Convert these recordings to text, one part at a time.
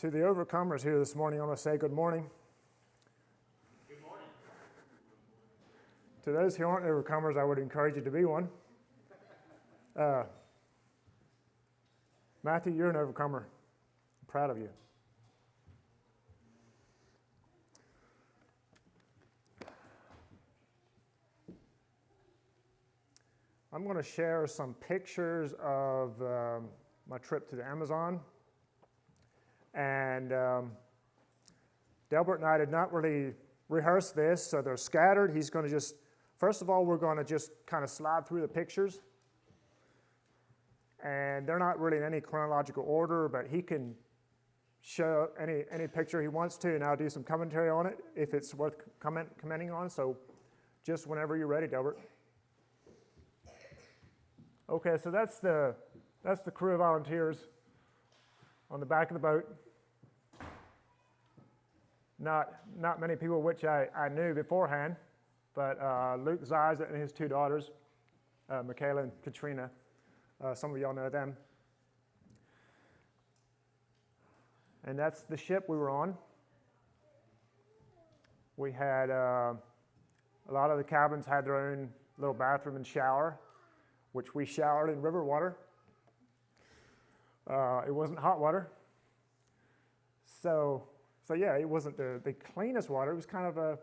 To the overcomers here this morning, I want to say good morning. Good morning. To those who aren't overcomers, I would encourage you to be one. Matthew, you're an overcomer. I'm proud of you. I'm going to share some pictures of my trip to the Amazon. And Delbert and I did not really rehearse this, so they're scattered. He's going to just, first of all, we're going to just kind of slide through the pictures. And they're not really in any chronological order, but he can show any picture he wants to, and I'll do some commentary on it if it's worth commenting on. So just whenever you're ready, Delbert. Okay, so that's the crew of volunteers on the back of the boat. Not many people which I knew beforehand, but Luke Ziza and his two daughters, Michaela and Katrina. Some of y'all know them. And that's the ship we were on. We had, a lot of the cabins had their own little bathroom and shower, which we showered in river water. It wasn't hot water. So yeah, it wasn't the cleanest water. It was kind of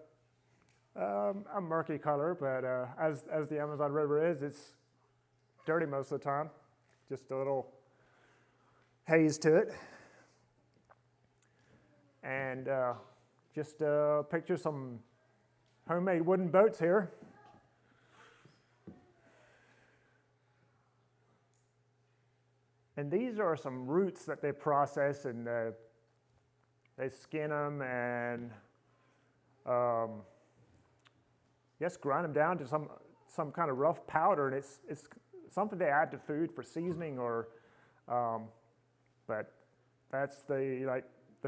a murky color, but as the Amazon River is, it's dirty most of the time. Just a little haze to it. And just picture some homemade wooden boats here. And these are some roots that they process, and they skin them and grind them down to some kind of rough powder, and it's something they add to food for seasoning, or but that's the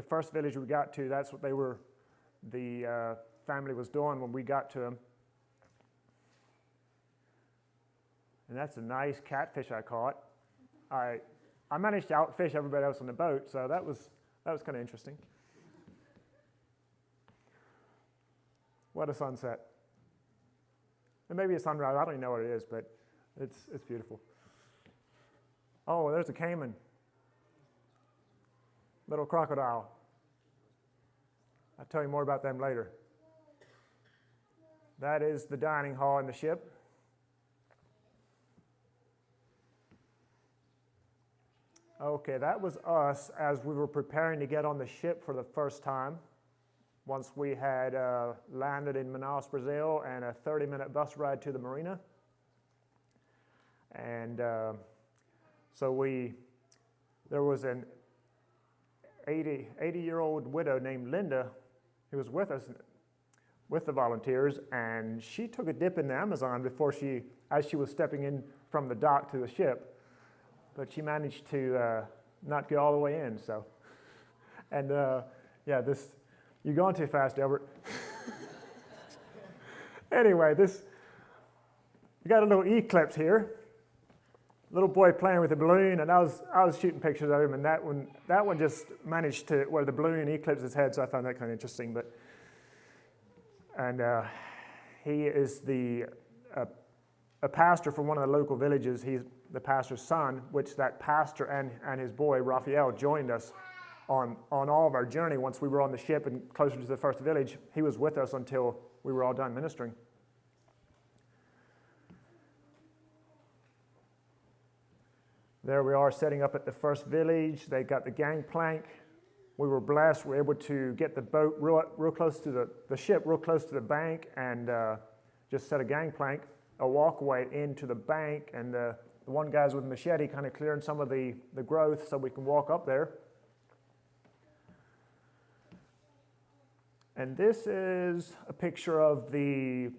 first village we got to. That's what the family was doing when we got to them. And that's a nice catfish I caught. I managed to outfish everybody else on the boat, so that was kind of interesting. What a sunset. And maybe a sunrise, I don't even know what it is, but it's beautiful. Oh, there's a caiman. Little crocodile. I'll tell you more about them later. That is the dining hall in the ship. Okay, that was us as we were preparing to get on the ship for the first time. Once we had landed in Manaus, Brazil, and a 30-minute bus ride to the marina. And so there was an 80-year-old widow named Linda who was with us, with the volunteers, and she took a dip in the Amazon as she was stepping in from the dock to the ship. But she managed to not get all the way in, so. And you're going too fast, Delbert. Anyway, we got a little eclipse here. Little boy playing with a balloon, and I was shooting pictures of him, and that one just managed to, where the balloon eclipsed his head, so I found that kind of interesting. And he is a pastor from one of the local villages. He's the pastor's son, which that pastor and his boy, Raphael, joined us on all of our journey. Once we were on the ship and closer to the first village, he was with us until we were all done ministering. There we are setting up at the first village. They got the gangplank. We were blessed. We were able to get the boat real close to the ship, real close to the bank, and just set a gangplank, a walkway into the bank, and the one guy's with a machete kind of clearing some of the growth so we can walk up there. And this is a picture of the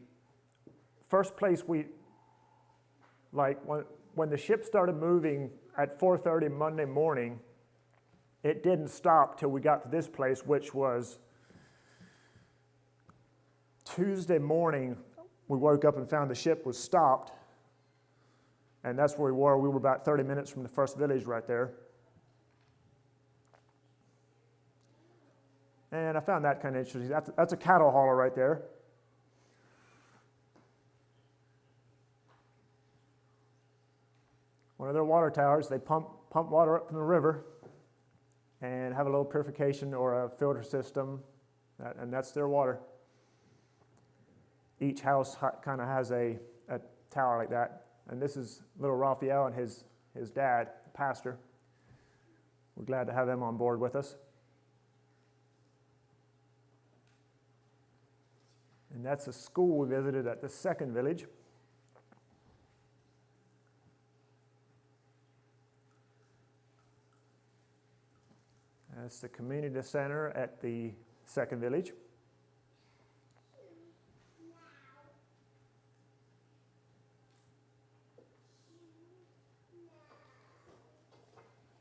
first place when the ship started moving at 4:30 Monday morning, it didn't stop till we got to this place, which was Tuesday morning. We woke up and found the ship was stopped. And that's where we were. We were about 30 minutes from the first village right there. And I found that kind of interesting. That's a cattle hauler right there. One of their water towers, they pump water up from the river and have a little purification or a filter system, and that's their water. Each house kind of has a tower like that. And this is little Raphael and his dad, the pastor. We're glad to have them on board with us. And that's a school we visited at the second village. That's the community center at the second village.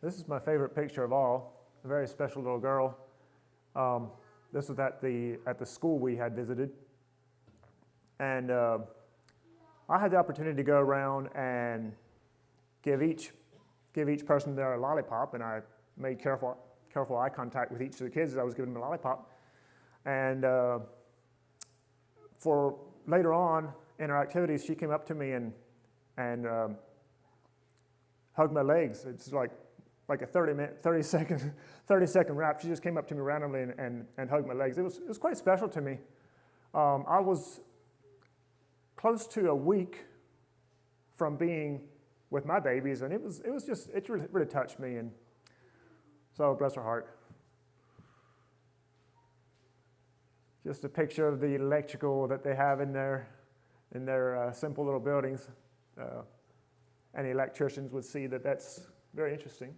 This is my favorite picture of all, a very special little girl. This was at the school we had visited. And I had the opportunity to go around and give each person there a lollipop, and I made careful eye contact with each of the kids as I was giving them a lollipop. And for later on in our activities, she came up to me and hugged my legs. It's like a 30 second wrap. She just came up to me randomly and hugged my legs. It was quite special to me. I was close to a week from being with my babies, and it really touched me, and so bless her heart. Just a picture of the electrical that they have in their simple little buildings. Any electricians would see that that's very interesting.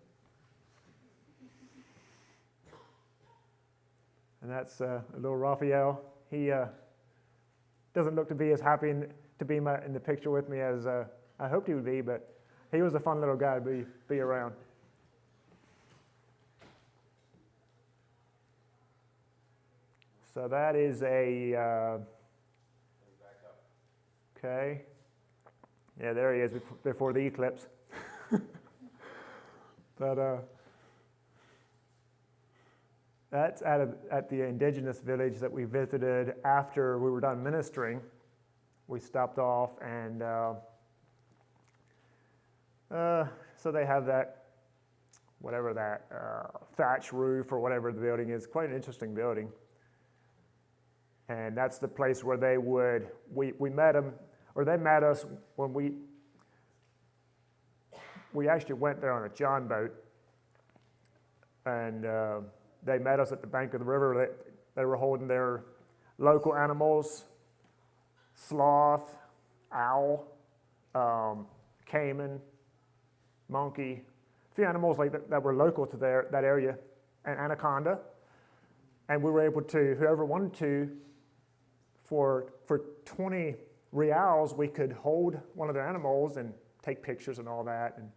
And that's a little Raphael. He doesn't look to be as happy to be in the picture with me as I hoped he would be, but he was a fun little guy to be around. So that is okay. Yeah, there he is before the eclipse. But that's at the indigenous village that we visited after we were done ministering. We stopped off, and so they have that, whatever that thatch roof or whatever the building is. Quite an interesting building. And that's the place where we met them, or they met us when we actually went there on a John boat, and they met us at the bank of the river. They were holding their local animals, sloth, owl, caiman, monkey, a few animals like that were local to that area, and anaconda. And we were able to, whoever wanted to, for 20 reals, we could hold one of their animals and take pictures and all that. And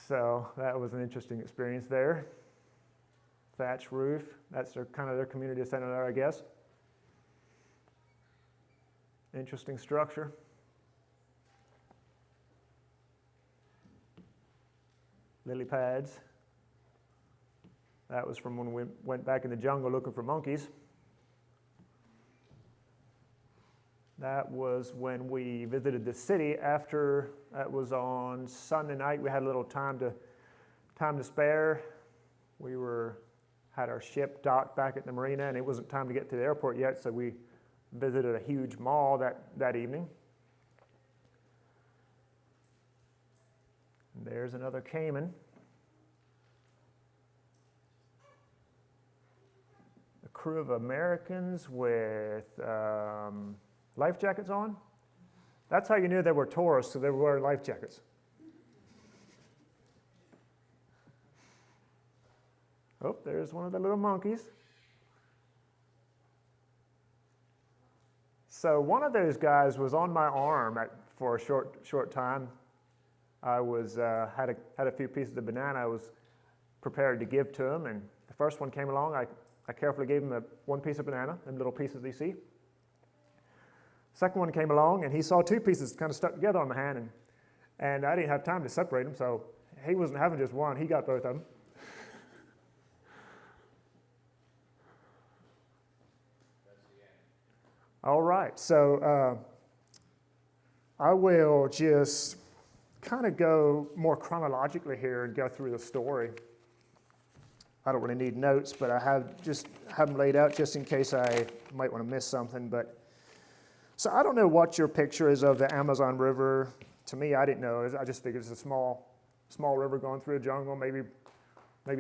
so that was an interesting experience there. Thatch roof, that's their community center there, I guess. Interesting structure. Lily pads. That was from when we went back in the jungle looking for monkeys. That was when we visited the city after, that was on Sunday night. We had a little time to spare. We had our ship docked back at the marina, and it wasn't time to get to the airport yet, so we visited a huge mall that evening. And there's another caiman. A crew of Americans with life jackets on. That's how you knew they were tourists, so they were wearing life jackets. Oh, there's one of the little monkeys. So one of those guys was on my arm for a short time. I had a few pieces of banana I was prepared to give to him, and the first one came along. I carefully gave him one piece of banana, them little pieces you see. Second one came along, and he saw two pieces kind of stuck together on my hand, and I didn't have time to separate them, so he wasn't having just one. He got both of them. All right, so I will just kind of go more chronologically here and go through the story. I don't really need notes, but I have them laid out just in case I might want to miss something. But so I don't know what your picture is of the Amazon River. To me, I didn't know. I just figured it's a small river going through a jungle, maybe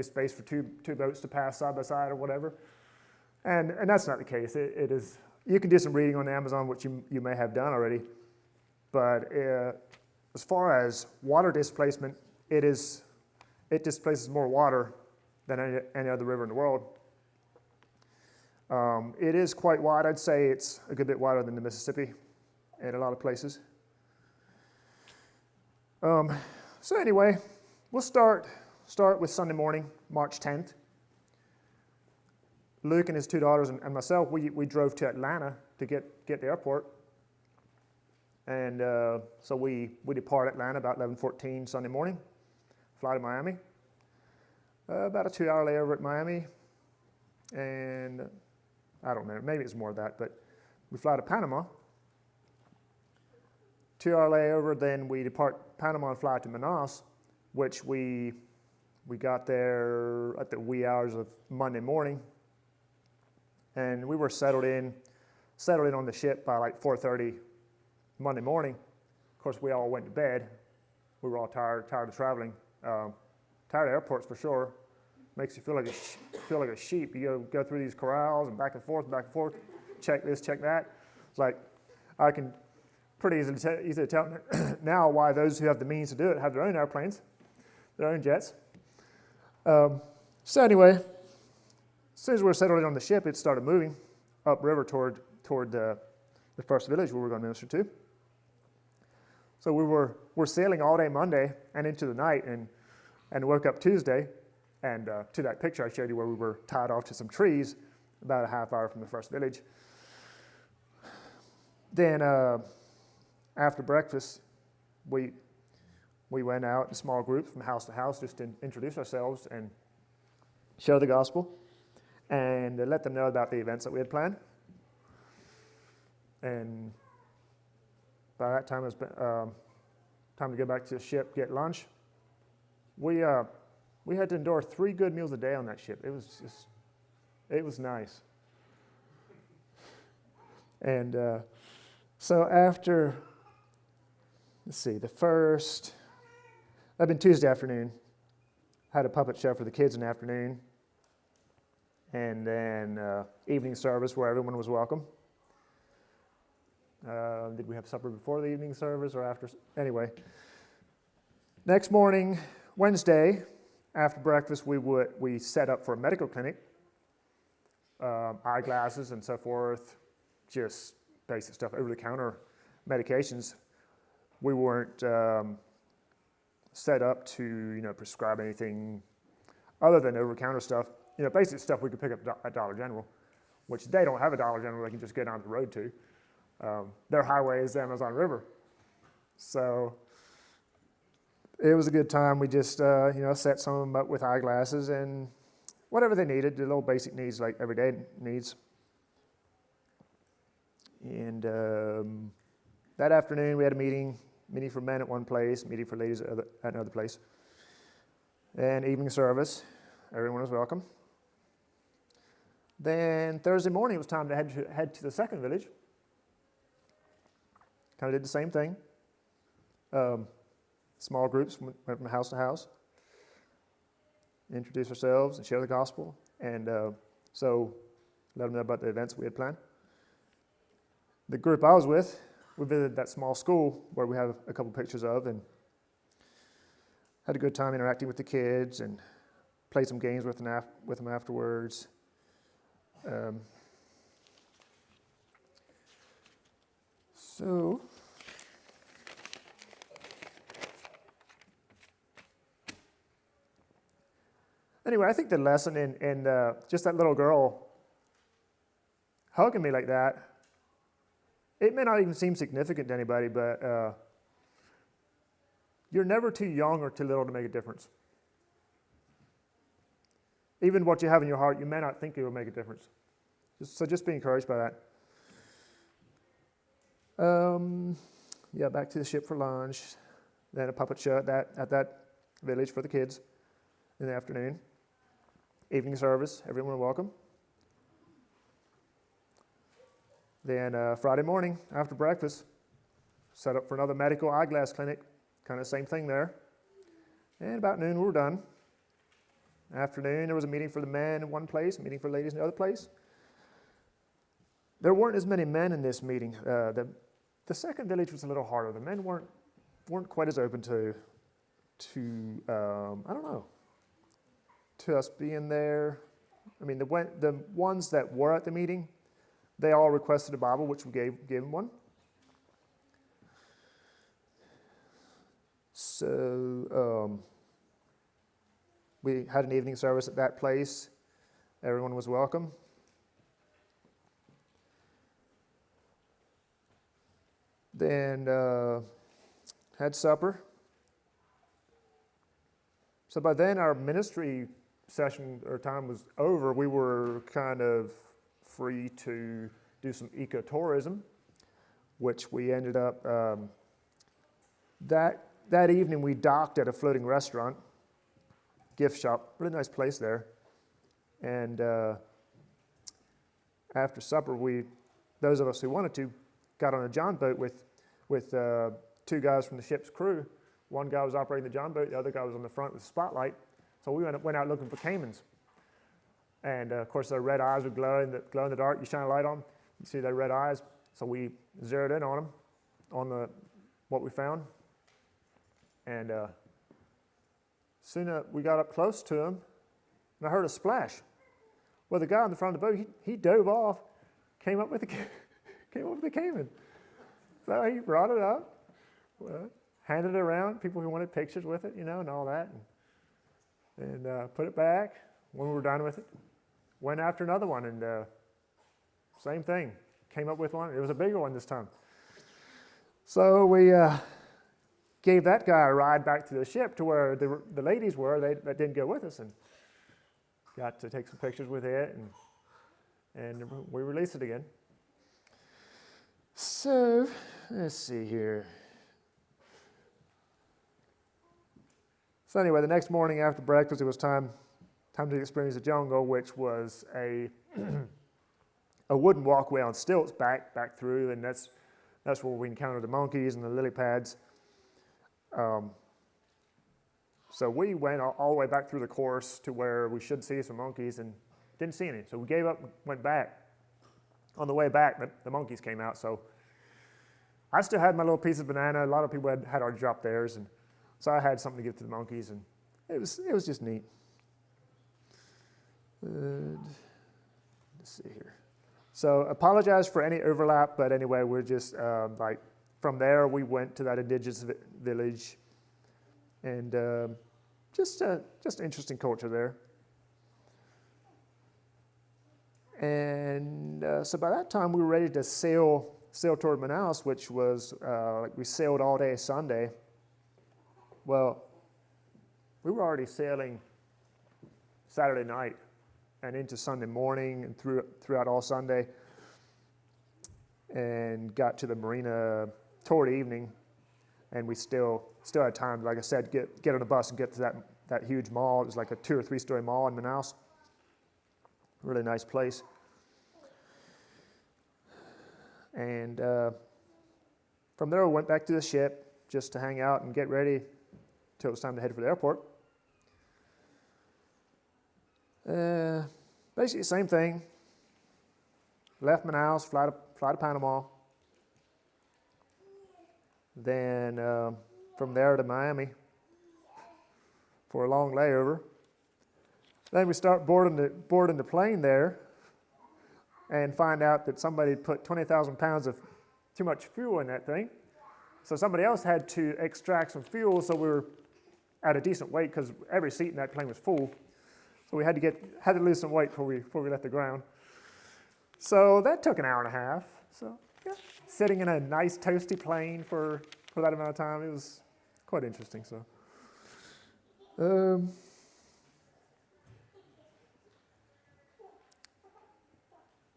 space for two boats to pass side by side or whatever. And that's not the case. It is. You can do some reading on the Amazon, which you may have done already. But as far as water displacement, it displaces more water than any other river in the world. It is quite wide. I'd say it's a good bit wider than the Mississippi in a lot of places. So anyway, we'll start with Sunday morning, March 10th. Luke and his two daughters and myself, we drove to Atlanta to get the airport. And so we depart Atlanta about 11:14 Sunday morning, fly to Miami. About a 2-hour layover at Miami. And I don't know, maybe it's more of that, but we fly to Panama. 2-hour layover, then we depart Panama and fly to Manaus, which we got there at the wee hours of Monday morning. And we were settled in on the ship by like 4:30 Monday morning. Of course, we all went to bed. We were all tired of traveling. Tired of airports for sure. Makes you feel like a sheep. You go through these corrals and back and forth, check this, check that. It's like I can pretty easily tell now why those who have the means to do it have their own airplanes, their own jets. So anyway, as soon as we were settled in on the ship, it started moving upriver toward the first village we were going to minister to. So we're sailing all day Monday and into the night, and woke up Tuesday, and to that picture I showed you where we were tied off to some trees about a half hour from the first village. Then after breakfast, we went out in small groups from house to house just to introduce ourselves and share the gospel and let them know about the events that we had planned. And by that time, it was time to go back to the ship, get lunch. We had to endure 3 good meals a day on that ship. It was nice. And so after, that'd been Tuesday afternoon. Had a puppet show for the kids in the afternoon. And then evening service where everyone was welcome. Did we have supper before the evening service or after? Anyway, next morning, Wednesday, after breakfast, we set up for a medical clinic, eyeglasses and so forth, just basic stuff, over-the-counter medications. We weren't set up to prescribe anything other than over-the-counter stuff. Basic stuff we could pick up at Dollar General, which they don't have a Dollar General they can just get on the road to. Their highway is the Amazon River. So it was a good time. We just, set some of them up with eyeglasses and whatever they needed, the little basic needs like everyday needs. And that afternoon we had a meeting for men at one place, meeting for ladies at another place. And evening service, everyone was welcome. Then Thursday morning it was time to head to the second village. Kind of did the same thing. Small groups went from house to house, introduce ourselves and share the gospel, and so let them know about the events we had planned. The group I was with, we visited that small school where we have a couple pictures of, and had a good time interacting with the kids and played some games with them afterwards. So anyway, I think the lesson in just that little girl hugging me like that, it may not even seem significant to anybody, but you're never too young or too little to make a difference. Even what you have in your heart, you may not think it will make a difference. So just be encouraged by that. Back to the ship for lunch. Then a puppet show at that village for the kids in the afternoon. Evening service, everyone welcome. Then Friday morning after breakfast, set up for another medical eyeglass clinic. Kind of same thing there. And about noon we were done. Afternoon there was a meeting for the men in one place, a meeting for the ladies in the other place. There weren't as many men in this meeting. The second village was a little harder. The men weren't quite as open to us being there. I mean, the ones that were at the meeting, they all requested a Bible, which we gave them one. So we had an evening service at that place. Everyone was welcome. Then had supper. So by then our ministry session or time was over. We were kind of free to do some ecotourism, which we ended up, that evening we docked at a floating restaurant, gift shop, really nice place there. And after supper, those of us who wanted to, got on a john boat with two guys from the ship's crew. One guy was operating the john boat, the other guy was on the front with the spotlight. So we went out looking for caimans. And of course their red eyes would glow in the dark. You shine a light on them, you see their red eyes. So we zeroed in on them, on what we found. And soon we got up close to them, and I heard a splash. Well, the guy on the front of the boat, he dove off, came up with the caiman. So he brought it up, handed it around, people who wanted pictures with it, and all that, and put it back. When we were done with it, went after another one, and same thing, came up with one. It was a bigger one this time. So we gave that guy a ride back to the ship to where the ladies were. That didn't go with us, and got to take some pictures with it, and we released it again. So let's see here. So anyway, the next morning after breakfast, it was time to experience the jungle, which was a wooden walkway on stilts back through, and that's where we encountered the monkeys and the lily pads. So we went all the way back through the course to where we should see some monkeys and didn't see any. So we gave up, went back. On the way back, the monkeys came out. So I still had my little piece of banana. A lot of people had already dropped theirs, and so I had something to give to the monkeys, and it was just neat. Let's see here. So apologize for any overlap, but anyway, we're just from there we went to that indigenous village, and just interesting culture there. And so by that time we were ready to sail toward Manaus, which was we sailed all day Sunday. Well, we were already sailing Saturday night and into Sunday morning and throughout all Sunday, and got to the marina toward evening, and we still had time, like I said, get on a bus and get to that huge mall. It was like a 2 or 3 story mall in Manaus. Really nice place. And from there we went back to the ship just to hang out and get ready till it was time to head for the airport. Basically the same thing. Left Manaus, fly to Panama. Then from there to Miami for a long layover. Then we start boarding the plane there and find out that somebody had put 20,000 pounds of too much fuel in that thing. So somebody else had to extract some fuel, so we were at a decent weight because every seat in that plane was full. So we had to lose some weight before we left the ground. So that took an hour and a half. So yeah, sitting in a nice toasty plane for that amount of time, it was quite interesting. So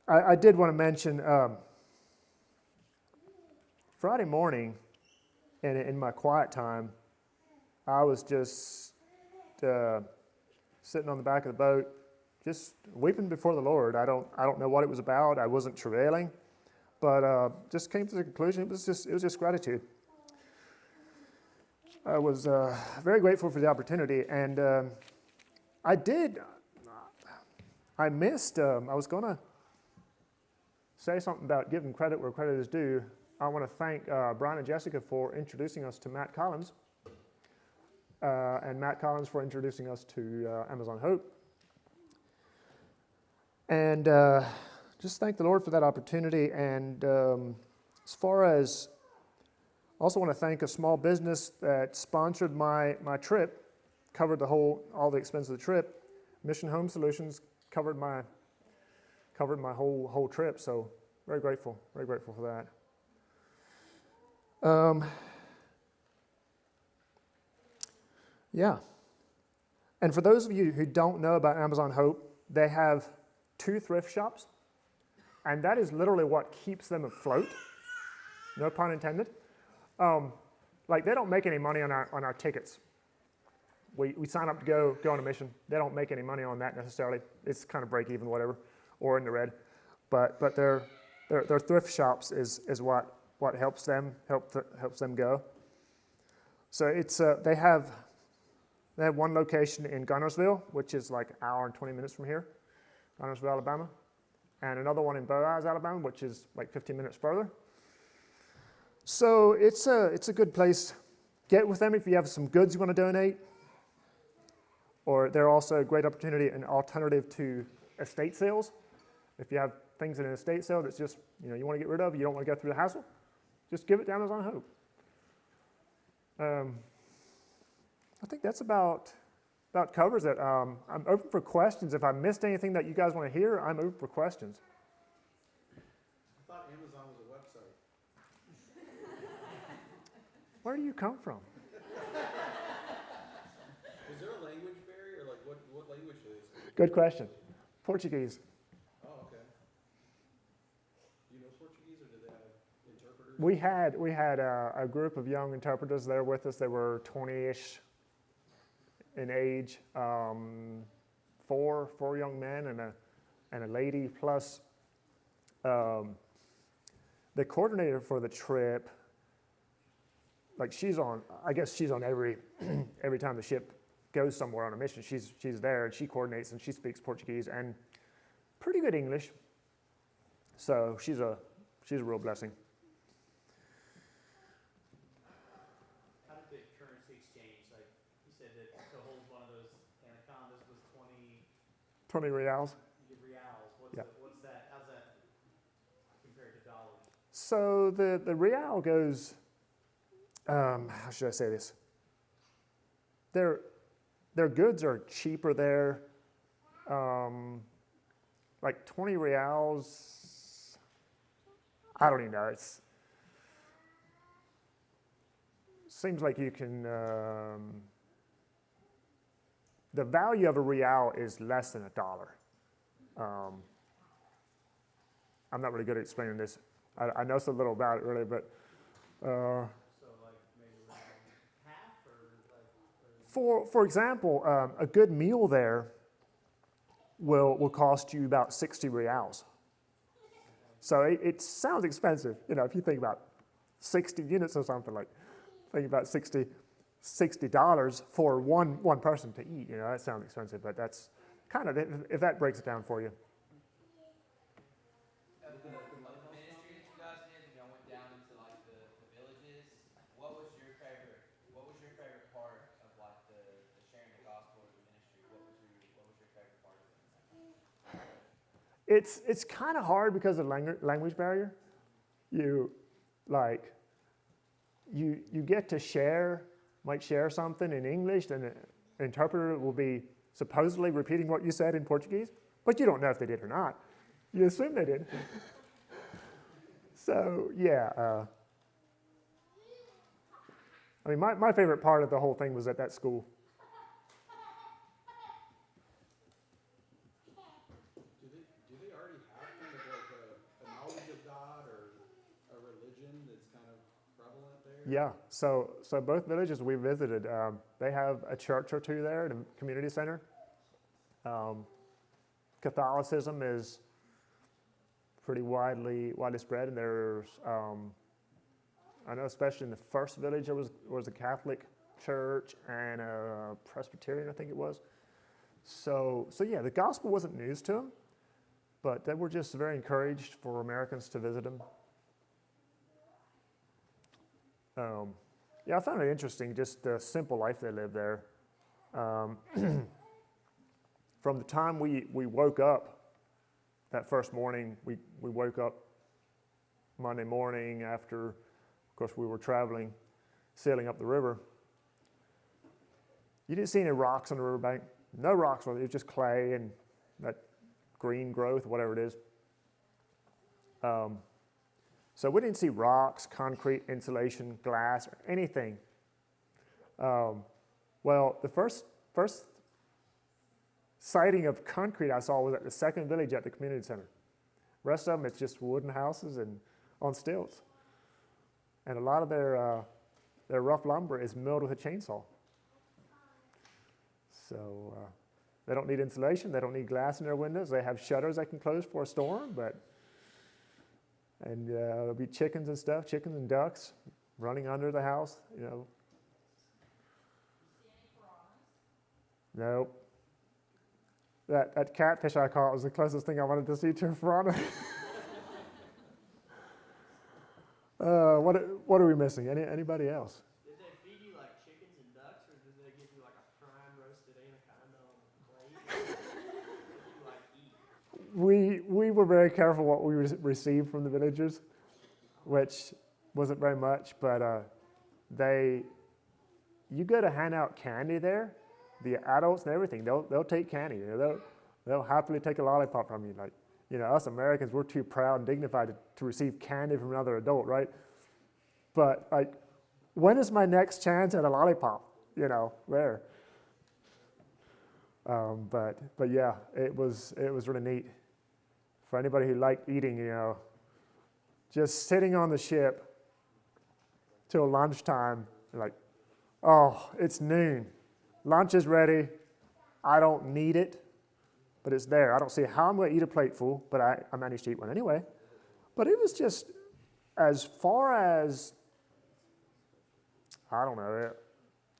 I did want to mention Friday morning, in my quiet time, I was just sitting on the back of the boat, just weeping before the Lord. I don't know what it was about. I wasn't travailing, but just came to the conclusion it was just gratitude. I was very grateful for the opportunity, and I missed. I was going to say something about giving credit where credit is due. I want to thank Brian and Jessica for introducing us to Matt Collins, and Matt Collins for introducing us to Amazon Hope. And just thank the Lord for that opportunity. And as far as, I also want to thank a small business that sponsored my trip, covered all the expense of the trip. Mission Home Solutions covered my whole trip. So very grateful for that. Yeah. And for those of you who don't know about Amazon Hope, they have 2 thrift shops, and that is literally what keeps them afloat. No pun intended. Like, they don't make any money on our tickets. We sign up to go on a mission. They don't make any money on that necessarily. It's kind of break even, whatever, or in the red. But their thrift shops is what helps them go. So it's they have one location in Gunnersville, which is like an hour and 20 minutes from here, Gunnersville, Alabama, and another one in Boaz, Alabama, which is like 15 minutes further. So it's a good place. Get with them if you have some goods you want to donate, or they're also a great opportunity, an alternative to estate sales. If you have things in an estate sale that's just you want to get rid of, you don't want to go through the hassle, just give it to Amazon Hope. I think that's about covers it. I'm open for questions. If I missed anything that you guys want to hear, I'm open for questions. I thought Amazon was a website. Where do you come from? Is there a language barrier? Like, what language do they speak? Good question. Portuguese. Oh, okay. Do you know Portuguese, or do they have interpreters? We had a group of young interpreters there with us. They were 20-ish in age, 4 young men and a lady, plus the coordinator for the trip. Like, I guess she's on every time the ship goes somewhere on a mission. She's there, and she coordinates, and she speaks Portuguese and pretty good English. So she's a real blessing. How did the currency exchange? Like, you said that to hold one of those anacondas was 20 reals. reals. Yeah. What's that? How's that compared to dollars? So the real goes, how should I say this? Their goods are cheaper there. Like 20 reals, I don't even know. It seems like you can, the value of a real is less than $1. I'm not really good at explaining this. I know so little about it really, but So like maybe around half, or like. for example, a good meal there will cost you about 60 reals. So it sounds expensive, if you think about 60 units or something, like think about $60 for one person to eat. That sounds expensive, but that's kind of, if that breaks it down for you. The ministry that you guys did, y'all went down into like the villages. What was your favorite part of like the sharing the gospel or the ministry? What was your favorite part of it? It's kind of hard because of language barrier. You get to might share something in English, and an interpreter will be supposedly repeating what you said in Portuguese, but you don't know if they did or not. You assume they did. So yeah, I mean, my favorite part of the whole thing was at that school. Do they already have kind of like a knowledge of God, or a religion that's kind of Yeah, so both villages we visited, they have a church or two there, the community center. Um, Catholicism is pretty widely spread, and there's I know especially in the first village there was a Catholic church and a Presbyterian, I think it was. So yeah, the gospel wasn't news to them, but they were just very encouraged for Americans to visit them. Yeah, I found it interesting, just the simple life they lived there. From the time we woke up that first morning, we woke up Monday morning after, of course, we were traveling, sailing up the river. You didn't see any rocks on the riverbank. No rocks, it was just clay and that green growth, whatever it is. So we didn't see rocks, concrete, insulation, glass, or anything. Well, the first sighting of concrete I saw was at the second village at the community center. The rest of them, it's just wooden houses and on stilts. And a lot of their rough lumber is milled with a chainsaw. So they don't need insulation. They don't need glass in their windows. They have shutters they can close for a storm, and there'll be chickens and stuff, chickens and ducks running under the house, you know. See any piranhas? Nope. That catfish I caught was the closest thing I wanted to see to a piranha. What are we missing? Anybody else? Did they feed you like chickens and ducks, or did they give you like a prime roasted anaconda on the plate? What did you like eat? We were very careful what we received from the villagers, which wasn't very much, but you go to hand out candy there, the adults and everything, they'll take candy. You know, they'll happily take a lollipop from you. Like, you know, us Americans, we're too proud and dignified to receive candy from another adult, right? But like, when is my next chance at a lollipop? You know, there. But yeah, it was really neat. For anybody who liked eating, you know, just sitting on the ship till lunchtime, like, oh, it's noon. Lunch is ready. I don't need it, but it's there. I don't see how I'm going to eat a plateful, but I managed to eat one anyway. But it was just, as far as, I don't know,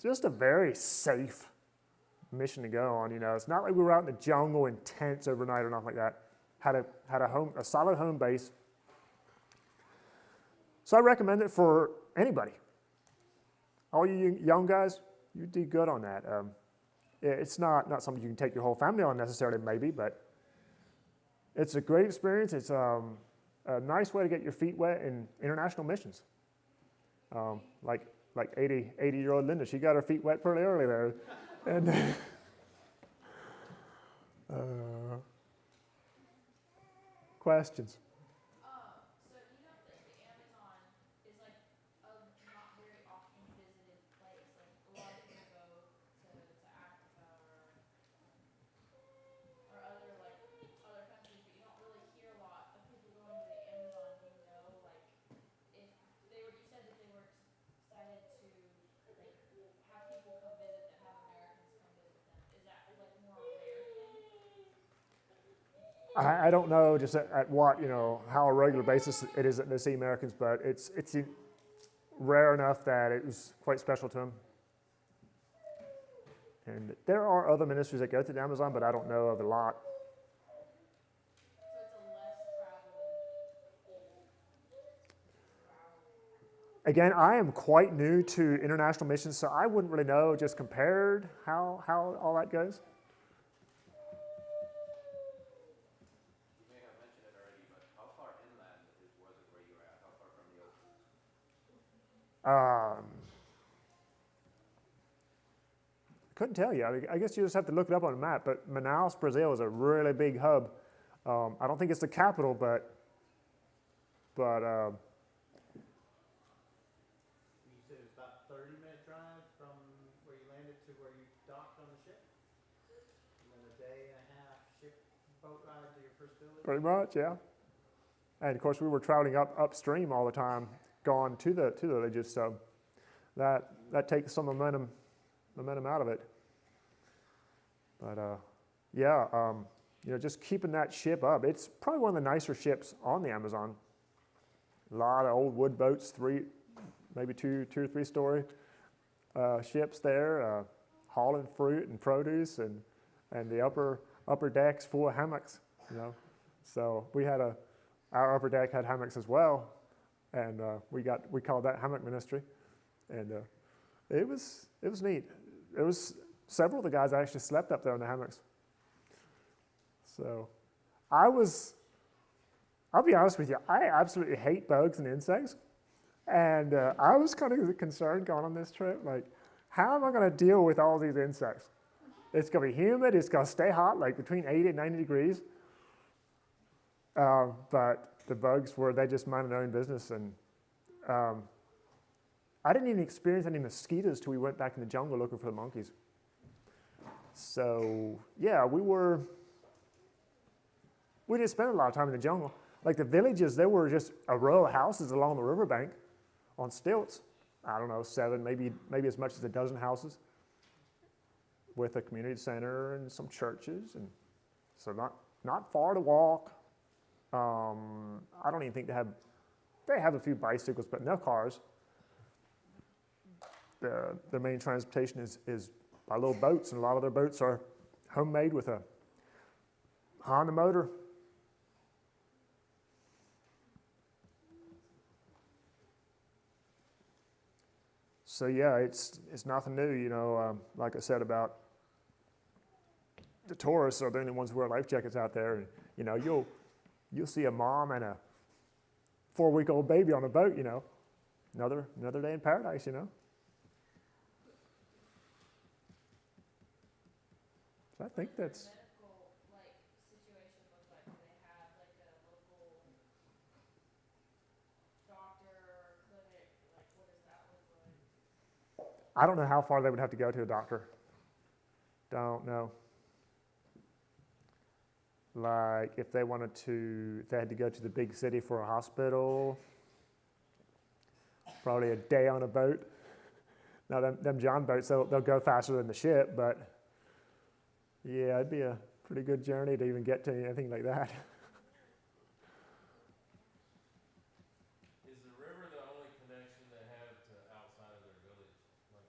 just a very safe mission to go on. You know, it's not like we were out in the jungle in tents overnight or nothing like that. Had a solid home base. So I recommend it for anybody. All you young guys, you do good on that. It's not something you can take your whole family on necessarily, maybe, but it's a great experience. It's a nice way to get your feet wet in international missions. Like 80-year-old Linda, she got her feet wet pretty early there. And questions? So you know that the Amazon is like a not very often visited place. Like a lot of people go to Africa or other countries, but you don't really hear a lot of people going to the Amazon. Do you know like if you said that they were excited to like have people come visit them, have Americans come visit them. Is that like more a rare thing? I don't know just at what, you know, how a regular basis it is that they see Americans, but it's rare enough that it was quite special to them. And there are other ministries that go to the Amazon, but I don't know of a lot. So it's a less traveled. Again, I am quite new to international missions, so I wouldn't really know just compared how all that goes. You may have mentioned it already, but how far inland was it where you were at? How far from the ocean? Couldn't tell you. I guess you just have to look it up on a map. But Manaus, Brazil, is a really big hub. I don't think it's the capital, but You said it was about 30-minute drive from where you landed to where you docked on the ship, and then a day and a half ship boat ride to your first village. pretty much, yeah. And of course, we were traveling upstream all the time, gone to the villages. So that takes some momentum out of it. But just keeping that ship up. It's probably one of the nicer ships on the Amazon. A lot of old wood boats, maybe two or three story ships there, hauling fruit and produce, and the upper decks full of hammocks. So we had our upper deck had hammocks as well, and we called that hammock ministry, and it was neat. It was several of the guys actually slept up there in the hammocks. So I'll be honest with you, I absolutely hate bugs and insects, and I was kind of concerned going on this trip, like, how am I going to deal with all these insects? It's going to be humid, it's going to stay hot, like between 80 and 90 degrees. But the bugs they just minded their own business, and I didn't even experience any mosquitoes till we went back in the jungle looking for the monkeys. So yeah, we didn't spend a lot of time in the jungle. Like the villages, there were just a row of houses along the riverbank on stilts. I don't know, 7, maybe as much as a dozen houses, with a community center and some churches, and so not far to walk. I don't even think they have a few bicycles, but no cars. Their main transportation is by little boats, and a lot of their boats are homemade with a Honda motor. So yeah, it's nothing new, like I said about the tourists are the only ones who wear life jackets out there, and you'll see a mom and a 4-week-old baby on a boat, another day in paradise, So I think that's. Medical situation look like? Do they have like a local doctor or clinic? Like what does that look like? I don't know how far they would have to go to a doctor. Don't know. Like if they had to go to the big city for a hospital, probably a day on a boat. Now them John boats, they'll go faster than the ship, but yeah, it'd be a pretty good journey to even get to anything like that. Is the river the only connection they have to outside of their village, like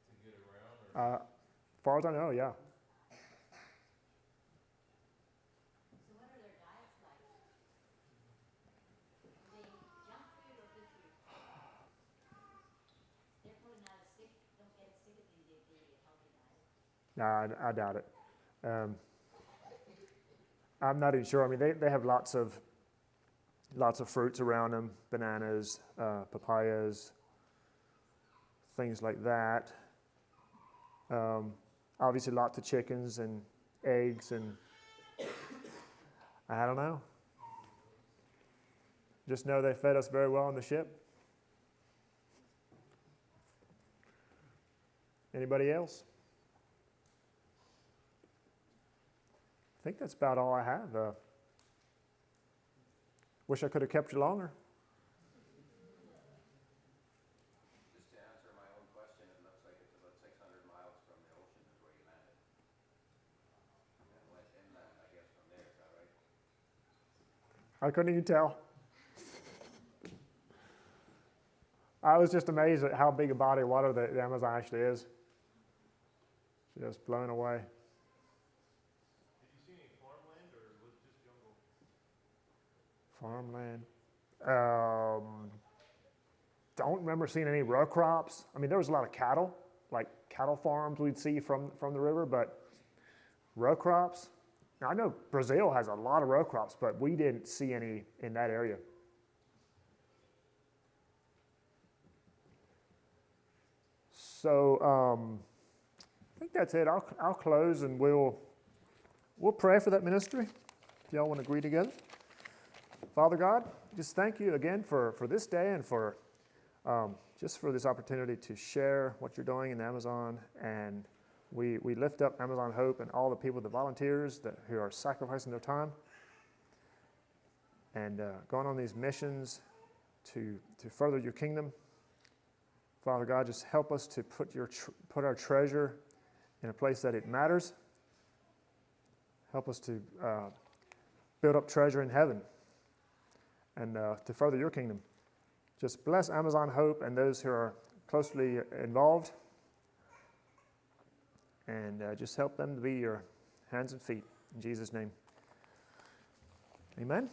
to get around? Or? As far as I know, yeah. So what are their diets like? Are they junk food or good food? They're probably not as sick, don't get as sick as they do if they eat a healthy diet. No, I doubt it. I'm not even sure. I mean, they have lots of fruits around them, bananas, papayas, things like that. Obviously, lots of chickens and eggs, and I don't know. Just know they fed us very well on the ship. Anybody else? I think that's about all I have. Wish I could have kept you longer. Just to answer my own question, it looks like it's about 600 miles from the ocean is where you landed. And went inland, I guess, from there, is that right? I couldn't even tell. I was just amazed at how big a body of water the Amazon actually is. Just blown away. Did you see any farmland, or was it just jungle? Farmland. Don't remember seeing any row crops. I mean, there was a lot of cattle, like cattle farms we'd see from the river, but row crops. Now, I know Brazil has a lot of row crops, but we didn't see any in that area. So I think that's it. I'll close, and we'll pray for that ministry. If y'all want to agree together. Father God, just thank you again for this day, and for just for this opportunity to share what you're doing in Amazon. And we lift up Amazon Hope and all the people, the volunteers who are sacrificing their time and going on these missions to further your kingdom. Father God, just help us to put our treasure in a place that it matters. Help us to build up treasure in heaven and to further your kingdom. Just bless Amazon Hope and those who are closely involved, and just help them to be your hands and feet. In Jesus' name. Amen.